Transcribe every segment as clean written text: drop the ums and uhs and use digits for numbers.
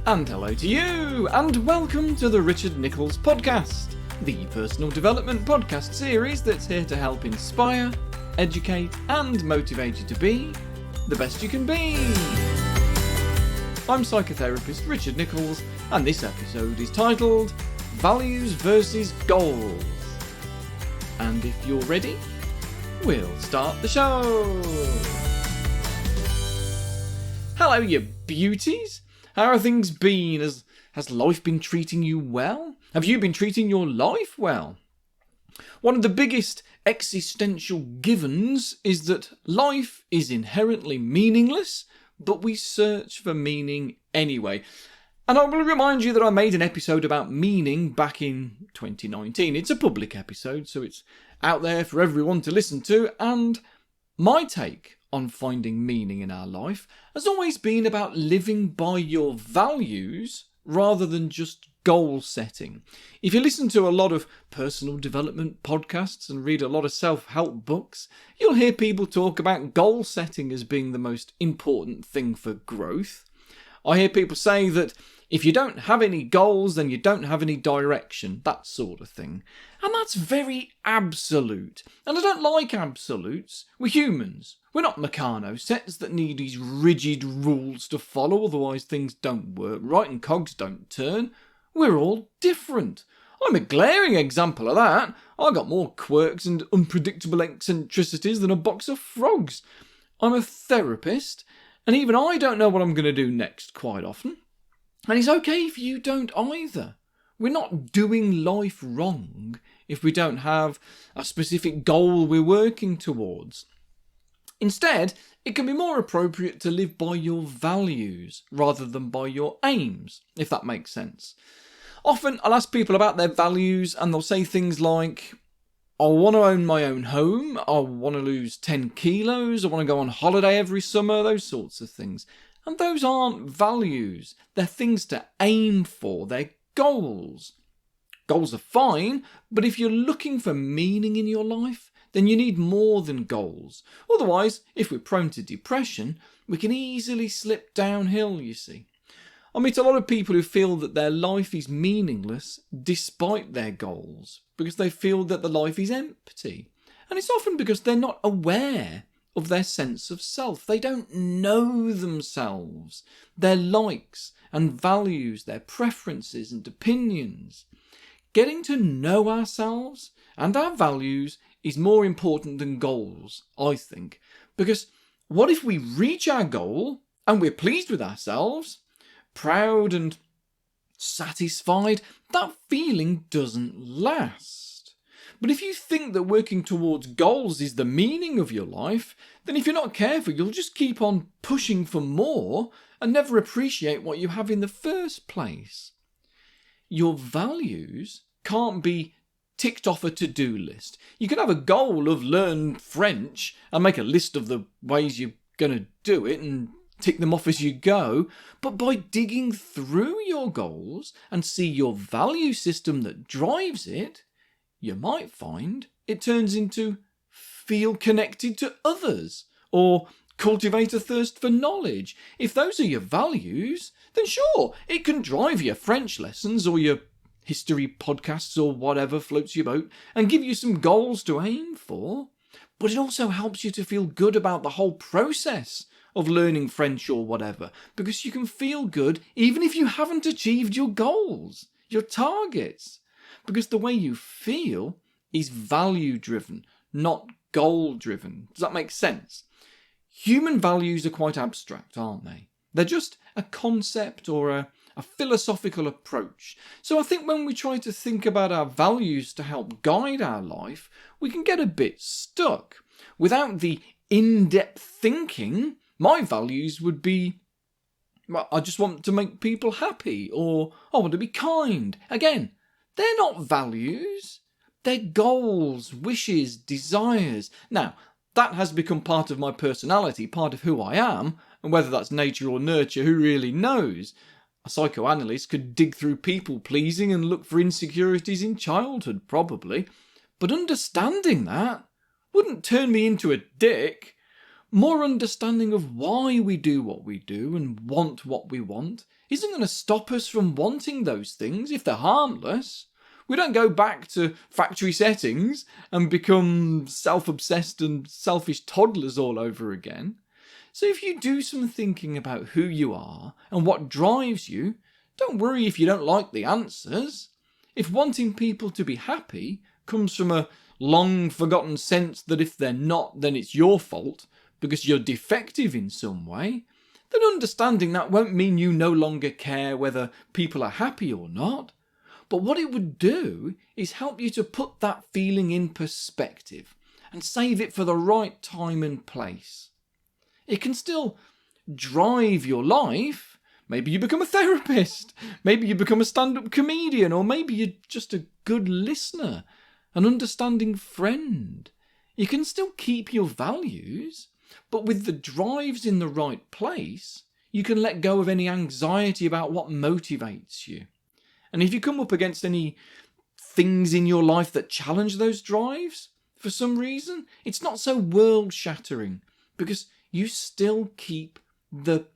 And hello to you, and welcome to the Richard Nichols Podcast, the personal development podcast series that's here to help inspire, educate, and motivate you to be the best you can be. I'm psychotherapist Richard Nichols, and this episode is titled Values versus Goals. And if you're ready, we'll start the show. Hello, you beauties. How are things been? Has life been treating you well? Have you been treating your life well? One of the biggest existential givens is that life is inherently meaningless, but we search for meaning anyway. And I will remind you that I made an episode about meaning back in 2019. It's a public episode, so it's out there for everyone to listen to, and my take on finding meaning in our life has always been about living by your values rather than just goal setting. If you listen to a lot of personal development podcasts and read a lot of self-help books, you'll hear people talk about goal setting as being the most important thing for growth. I hear people say that if you don't have any goals, then you don't have any direction, that sort of thing. And that's very absolute. And I don't like absolutes. We're humans. We're not Meccano sets that need these rigid rules to follow, otherwise things don't work right and cogs don't turn. We're all different. I'm a glaring example of that. I got more quirks and unpredictable eccentricities than a box of frogs. I'm a therapist, and even I don't know what I'm going to do next quite often. And it's okay if you don't either. We're not doing life wrong if we don't have a specific goal we're working towards. Instead, it can be more appropriate to live by your values rather than by your aims, if that makes sense. Often I'll ask people about their values and they'll say things like, I want to own my own home, I want to lose 10 kilos, I want to go on holiday every summer, those sorts of things. And those aren't values. They're things to aim for. They're goals. Goals are fine, but if you're looking for meaning in your life, then you need more than goals. Otherwise, if we're prone to depression, we can easily slip downhill, you see. I meet a lot of people who feel that their life is meaningless despite their goals, because they feel that the life is empty. And it's often because they're not aware of their sense of self. They don't know themselves, their likes and values, their preferences and opinions. Getting to know ourselves and our values is more important than goals, I think. Because what if we reach our goal and we're pleased with ourselves, proud and satisfied? That feeling doesn't last. But if you think that working towards goals is the meaning of your life, then if you're not careful, you'll just keep on pushing for more and never appreciate what you have in the first place. Your values can't be ticked off a to-do list. You can have a goal of learn French and make a list of the ways you're going to do it and tick them off as you go, but by digging through your goals and see your value system that drives it, you might find it turns into feel connected to others or cultivate a thirst for knowledge. If those are your values, then sure, it can drive your French lessons or your history podcasts or whatever floats your boat and give you some goals to aim for. But it also helps you to feel good about the whole process of learning French or whatever, because you can feel good even if you haven't achieved your goals, your targets. Because the way you feel is value-driven, not goal-driven. Does that make sense? Human values are quite abstract, aren't they? They're just a concept or a philosophical approach. So I think when we try to think about our values to help guide our life, we can get a bit stuck. Without the in-depth thinking, my values would be, well, I just want to make people happy, or I want to be kind. Again, they're not values. They're goals, wishes, desires. Now, that has become part of my personality, part of who I am, and whether that's nature or nurture, who really knows? A psychoanalyst could dig through people-pleasing and look for insecurities in childhood, probably. But understanding that wouldn't turn me into a dick. more understanding of why we do what we do and want what we want isn't going to stop us from wanting those things if they're harmless. We don't go back to factory settings and become self-obsessed and selfish toddlers all over again. So if you do some thinking about who you are and what drives you, don't worry if you don't like the answers. If wanting people to be happy comes from a long forgotten sense that if they're not, then it's your fault because you're defective in some way, then understanding that won't mean you no longer care whether people are happy or not. But what it would do is help you to put that feeling in perspective and save it for the right time and place. It can still drive your life. Maybe you become a therapist, maybe you become a stand-up comedian, or maybe you're just a good listener, an understanding friend. You can still keep your values, but with the drives in the right place, you can let go of any anxiety about what motivates you. And if you come up against any things in your life that challenge those drives, for some reason, it's not so world-shattering because you still keep the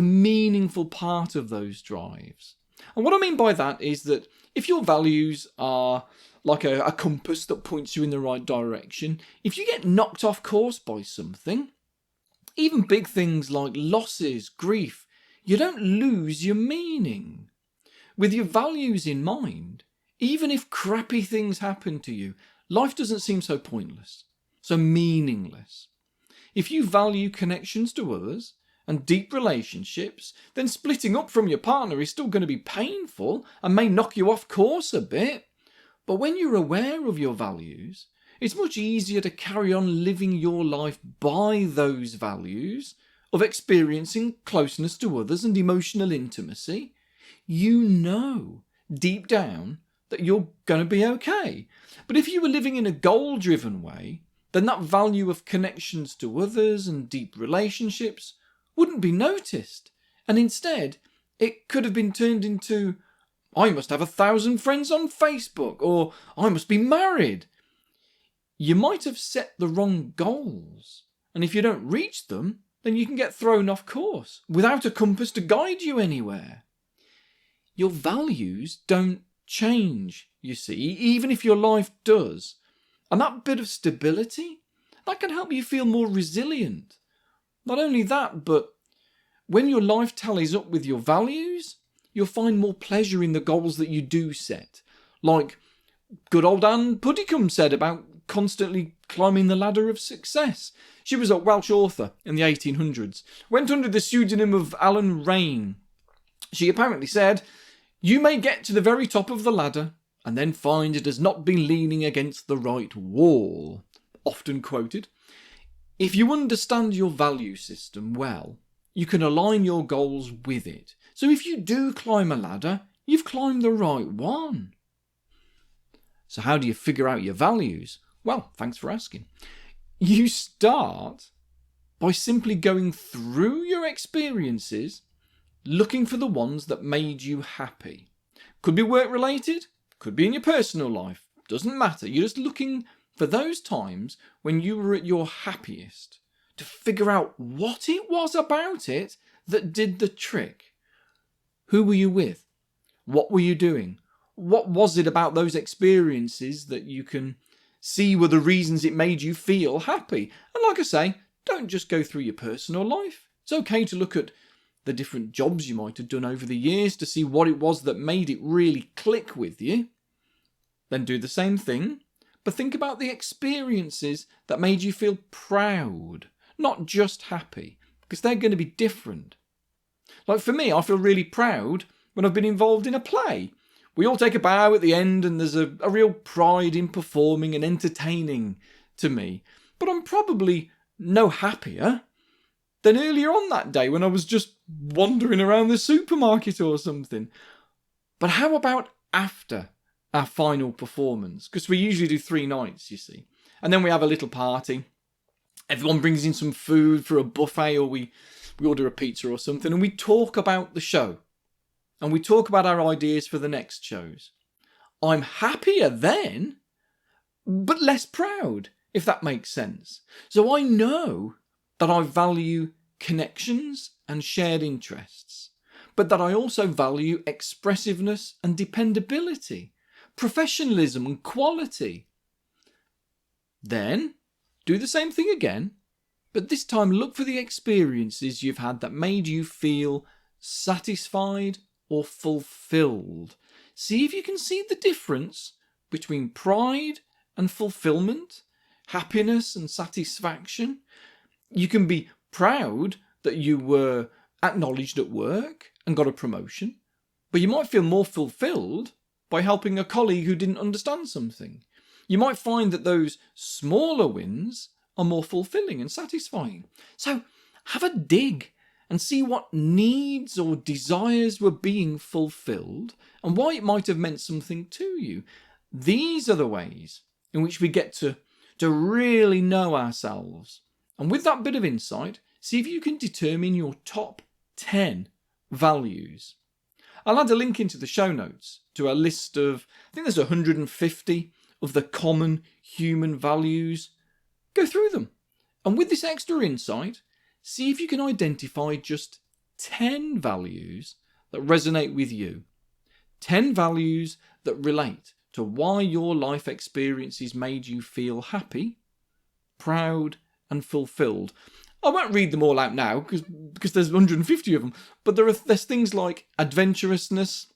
meaningful part of those drives. And what I mean by that is that if your values are like a compass that points you in the right direction, if you get knocked off course by something, even big things like losses, grief, you don't lose your meaning. With your values in mind, even if crappy things happen to you, life doesn't seem so pointless, so meaningless. If you value connections to others and deep relationships, then splitting up from your partner is still going to be painful and may knock you off course a bit. But when you're aware of your values, it's much easier to carry on living your life by those values of experiencing closeness to others and emotional intimacy. You know deep down that you're going to be okay. But if you were living in a goal-driven way, then that value of connections to others and deep relationships wouldn't be noticed. And instead, it could have been turned into, I must have 1,000 friends on Facebook, or I must be married. You might have set the wrong goals, and if you don't reach them, then you can get thrown off course without a compass to guide you anywhere. Your values don't change, you see, even if your life does. And that bit of stability, that can help you feel more resilient. Not only that, but when your life tallies up with your values, you'll find more pleasure in the goals that you do set. Like good old Anne Puddicombe said about constantly climbing the ladder of success. She was a Welsh author in the 1800s, went under the pseudonym of Alan Rain. She apparently said, "You may get to the very top of the ladder and then find it has not been leaning against the right wall." Often quoted. If you understand your value system well, you can align your goals with it. So if you do climb a ladder, you've climbed the right one. So how do you figure out your values? Well, thanks for asking. You start by simply going through your experiences, looking for the ones that made you happy. Could be work related, could be in your personal life, doesn't matter. You're just looking for those times when you were at your happiest to figure out what it was about it that did the trick. Who were you with? What were you doing? What was it about those experiences that you can see were the reasons it made you feel happy? And like I say, don't just go through your personal life. It's okay to look at the different jobs you might have done over the years to see what it was that made it really click with you. Then do the same thing, but think about the experiences that made you feel proud, not just happy, because they're going to be different. Like for me, I feel really proud when I've been involved in a play. We all take a bow at the end and there's a real pride in performing and entertaining to me. But I'm probably no happier than earlier on that day when I was just wandering around the supermarket or something. But how about after our final performance? Because we usually do 3 nights, you see. And then we have a little party. Everyone brings in some food for a buffet, or we order a pizza or something, and we talk about the show. And we talk about our ideas for the next shows. I'm happier then, but less proud, if that makes sense. So I know that I value connections and shared interests, but that I also value expressiveness and dependability, professionalism and quality. Then do the same thing again, but this time look for the experiences you've had that made you feel satisfied or fulfilled. See if you can see the difference between pride and fulfillment, happiness and satisfaction. You can be proud that you were acknowledged at work and got a promotion, but you might feel more fulfilled by helping a colleague who didn't understand something. You might find that those smaller wins are more fulfilling and satisfying. So have a dig and see what needs or desires were being fulfilled and why it might have meant something to you. These are the ways in which we get to really know ourselves. And with that bit of insight, see if you can determine your top 10 values. I'll add a link into the show notes to a list of, I think there's 150 of the common human values. Go through them. And with this extra insight, see if you can identify just 10 values that resonate with you. 10 values that relate to why your life experiences made you feel happy, proud, and fulfilled. I won't read them all out now because there's 150 of them, but there's things like adventurousness,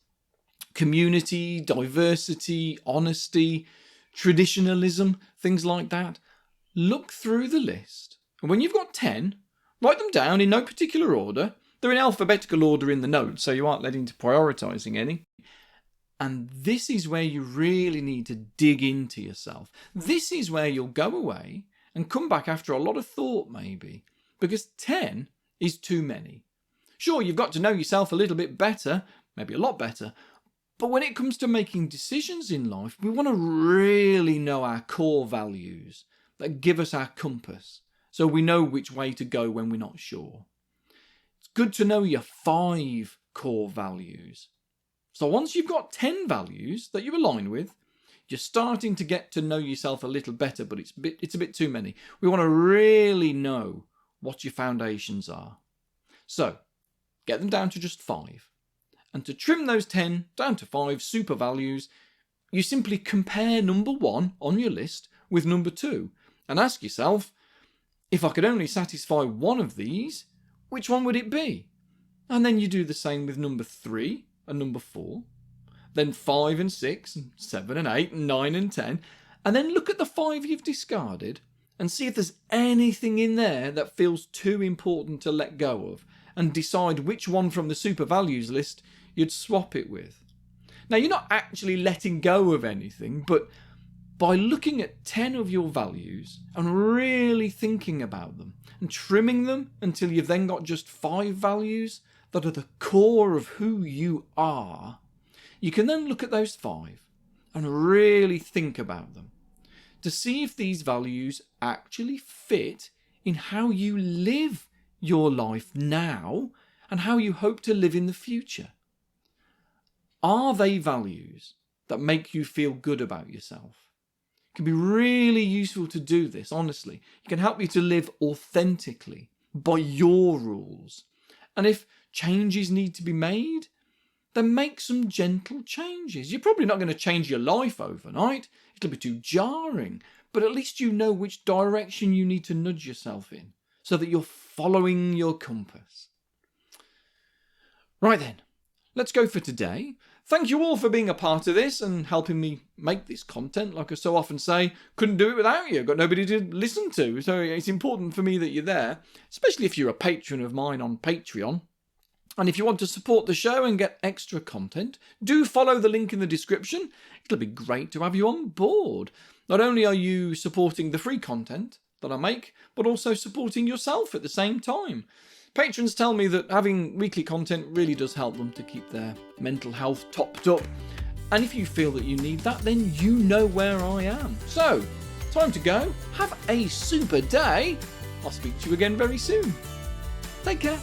community, diversity, honesty, traditionalism, things like that. Look through the list, and when you've got 10, write them down in no particular order. They're in alphabetical order in the notes, so you aren't led into prioritising any. And this is where you really need to dig into yourself. This is where you'll go away and come back after a lot of thought, maybe, because 10 is too many. Sure, you've got to know yourself a little bit better, maybe a lot better, but when it comes to making decisions in life, we want to really know our core values that give us our compass, so we know which way to go when we're not sure. It's good to know your 5 core values. So once you've got 10 values that you align with, you're starting to get to know yourself a little better, but it's a bit too many. We want to really know what your foundations are. So get them down to just 5. And to trim those 10 down to 5 super values, you simply compare number 1 on your list with number 2 and ask yourself, if I could only satisfy one of these, which one would it be? And then you do the same with number 3 and number 4, then 5 and 6 and 7 and 8 and 9 and 10, and then look at the 5 you've discarded and see if there's anything in there that feels too important to let go of, and decide which one from the super values list you'd swap it with. Now, you're not actually letting go of anything, but by looking at 10 of your values and really thinking about them and trimming them until you've then got just 5 values that are the core of who you are, you can then look at those 5 and really think about them to see if these values actually fit in how you live your life now and how you hope to live in the future. Are they values that make you feel good about yourself? It can be really useful to do this, honestly. It can help you to live authentically by your rules. And if changes need to be made, then make some gentle changes. You're probably not going to change your life overnight. It'll be too jarring. But at least you know which direction you need to nudge yourself in so that you're following your compass. Right then, let's go for today. Thank you all for being a part of this and helping me make this content. Like I so often say, couldn't do it without you. Got nobody to listen to. So it's important for me that you're there, especially if you're a patron of mine on Patreon. And if you want to support the show and get extra content, do follow the link in the description. It'll be great to have you on board. Not only are you supporting the free content that I make, but also supporting yourself at the same time. Patrons tell me that having weekly content really does help them to keep their mental health topped up. And if you feel that you need that, then you know where I am. So, time to go. Have a super day. I'll speak to you again very soon. Take care.